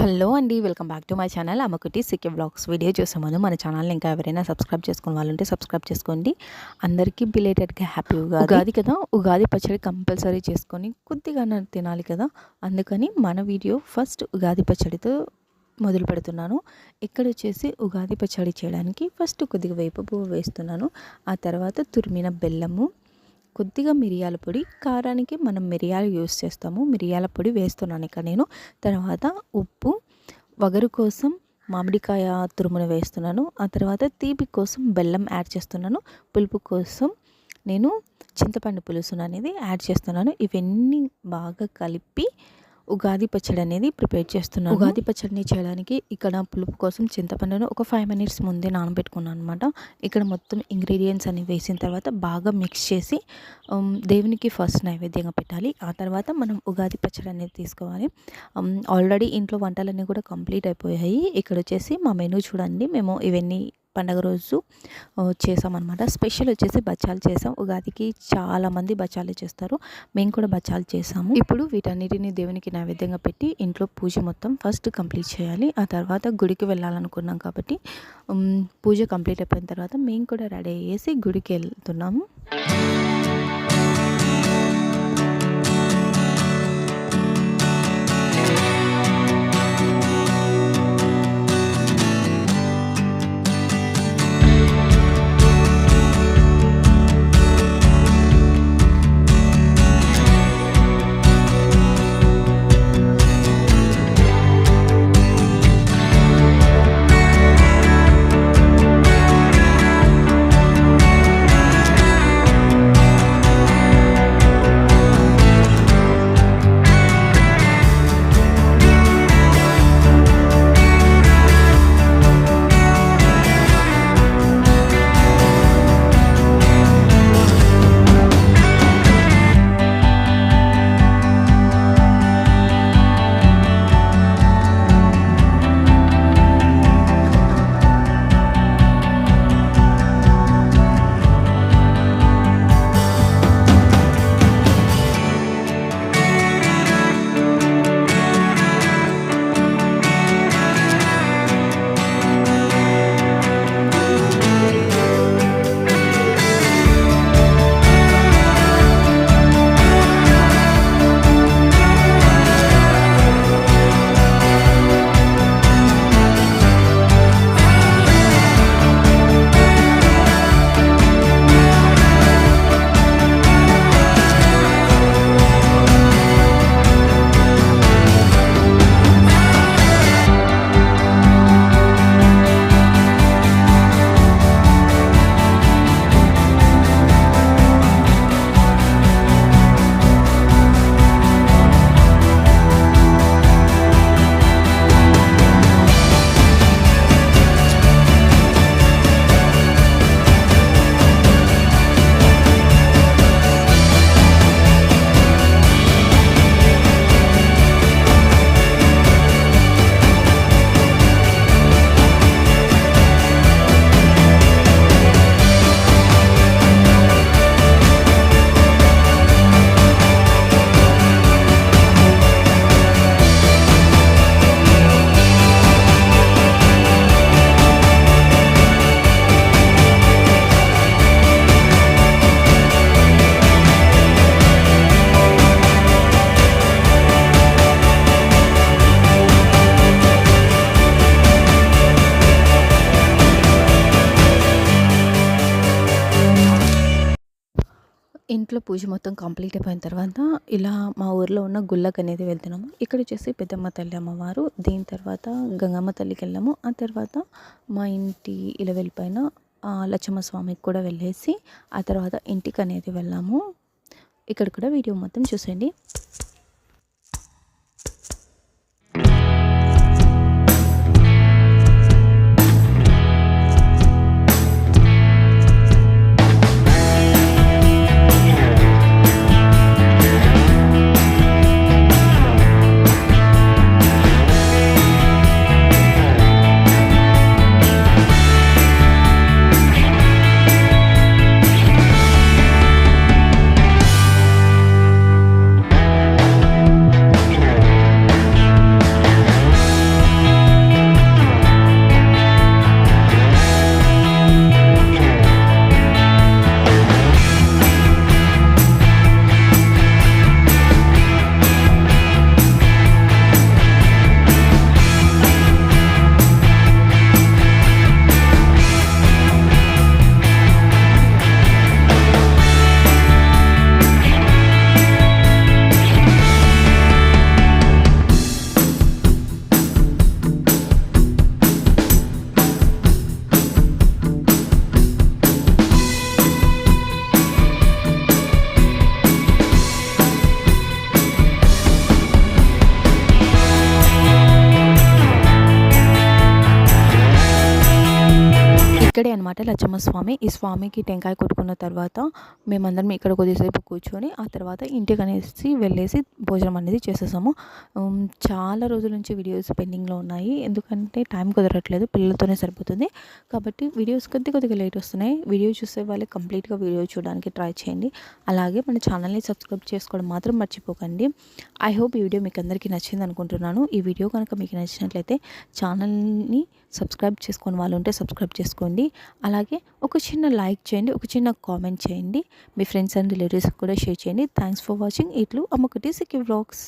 Hello అండి. Welcome back to my channel అమ్మకుట్టి CK vlogs. Video చూసే ముందు మన ఛానల్ని ఇంకా ఎవరైనా సబ్స్క్రైబ్ చేసుకునే వాళ్ళు ఉంటే సబ్స్క్రైబ్ చేసుకోండి. అందరికీ బిలేటెడ్గా హ్యాపీ ఉగాది కదా. ఉగాది పచ్చడి కంపల్సరీ చేసుకొని కొద్దిగా తినాలి కదా. అందుకని మన వీడియో ఫస్ట్ ఉగాది పచ్చడితో మొదలు పెడుతున్నాను. ఇక్కడ వచ్చేసి ఉగాది పచ్చడి చేయడానికి ఫస్ట్ కొద్దిగా వేప పువ్వు వేస్తున్నాను. ఆ తర్వాత తురిమిన బెల్లము, కొద్దిగా మిరియాల పొడి, కారానికి మనం మిరియాలు యూస్ చేస్తాము, మిరియాల పొడి వేస్తున్నాను ఇక్కడ నేను. తర్వాత ఉప్పు, వగరు కోసం మామిడికాయ తురుమును వేస్తున్నాను. ఆ తర్వాత తీపి కోసం బెల్లం యాడ్ చేస్తున్నాను. పులుపు కోసం నేను చింతపండు పులుసును అనేది యాడ్ చేస్తున్నాను. ఇవన్నీ బాగా కలిపి ఉగాది పచ్చడి అనేది ప్రిపేర్ చేస్తున్నాను. ఉగాది పచ్చడిని చేయడానికి ఇక్కడ పులుపు కోసం చింతపండును ఒక 5 minutes ముందే నానబెట్టుకున్నాను అనమాట. ఇక్కడ మొత్తం ఇంగ్రీడియంట్స్ అన్ని వేసిన తర్వాత బాగా మిక్స్ చేసి దేవునికి ఫస్ట్ నైవేద్యంగా పెట్టాలి. ఆ తర్వాత మనం ఉగాది పచ్చడి అనేది తీసుకోవాలి. ఆల్రెడీ ఇంట్లో వంటలన్నీ కూడా కంప్లీట్ అయిపోయాయి. ఇక్కడ వచ్చేసి మా మెనూ చూడండి. మేము ఇవన్నీ పండగ రోజు చేసామన్నమాట. స్పెషల్ వచ్చేసి బచ్చాలు చేసాం. ఉగాదికి చాలామంది బచ్చాలు చేస్తారు, మేము కూడా బచ్చాలు చేసాము. ఇప్పుడు వీటన్నిటిని దేవునికి నైవేద్యంగా పెట్టి ఇంట్లో పూజ మొత్తం ఫస్ట్ కంప్లీట్ చేయాలి. ఆ తర్వాత గుడికి వెళ్ళాలనుకున్నాం కాబట్టి పూజ కంప్లీట్ అయిపోయిన తర్వాత మేము కూడా రెడీ అయ్యేసి గుడికి వెళ్తున్నాము. ఇంట్లో పూజ మొత్తం కంప్లీట్ అయిపోయిన తర్వాత ఇలా మా ఊర్లో ఉన్న గుళ్ళకి అనేది వెళ్తున్నాము. ఇక్కడ వచ్చేసి పెద్దమ్మ తల్లి అమ్మవారు, దీని తర్వాత గంగమ్మ తల్లికి వెళ్ళాము. ఆ తర్వాత మా ఇంటి ఇలా వెళ్ళిపోయిన లచ్చమ్మ స్వామికి కూడా వెళ్ళేసి ఆ తర్వాత ఇంటికి అనేది వెళ్ళాము. ఇక్కడ కూడా వీడియో మొత్తం చూసేయండి. అన్నమాట లచ్చమ్మ స్వామి. ఈ స్వామికి టెంకాయ కొట్టుకున్న తర్వాత మేమందరం ఇక్కడ కొద్దిసేపు కూర్చొని ఆ తర్వాత ఇంటికి అనేసి వెళ్ళేసి భోజనం అనేది చేసేసాము. చాలా రోజుల నుంచి వీడియోస్ పెండింగ్లో ఉన్నాయి, ఎందుకంటే టైం కుదరట్లేదు, పిల్లలతోనే సరిపోతుంది. కాబట్టి వీడియోస్ కొద్దిగా లేట్ వస్తున్నాయి. వీడియో చూసే వాళ్ళు కంప్లీట్గా వీడియో చూడడానికి ట్రై చేయండి. అలాగే మన ఛానల్ని సబ్స్క్రైబ్ చేసుకోవడం మాత్రం మర్చిపోకండి. ఐ హోప్ ఈ వీడియో మీకు అందరికీ నచ్చింది అనుకుంటున్నాను. ఈ వీడియో కనుక మీకు నచ్చినట్లయితే ఛానల్ని సబ్స్క్రైబ్ చేసుకొని వాళ్ళు ఉంటే సబ్స్క్రైబ్ చేసుకోండి. అలాగే ఒక చిన్న లైక్ చేయండి, ఒక చిన్న కామెంట్ చేయండి, మీ ఫ్రెండ్స్ అండ్ రిలేటివ్స్ కూడా షేర్ చేయండి. Thanks for watching. ఇట్లు అమ్మకుటి సిక్కి వ్లాగ్స్.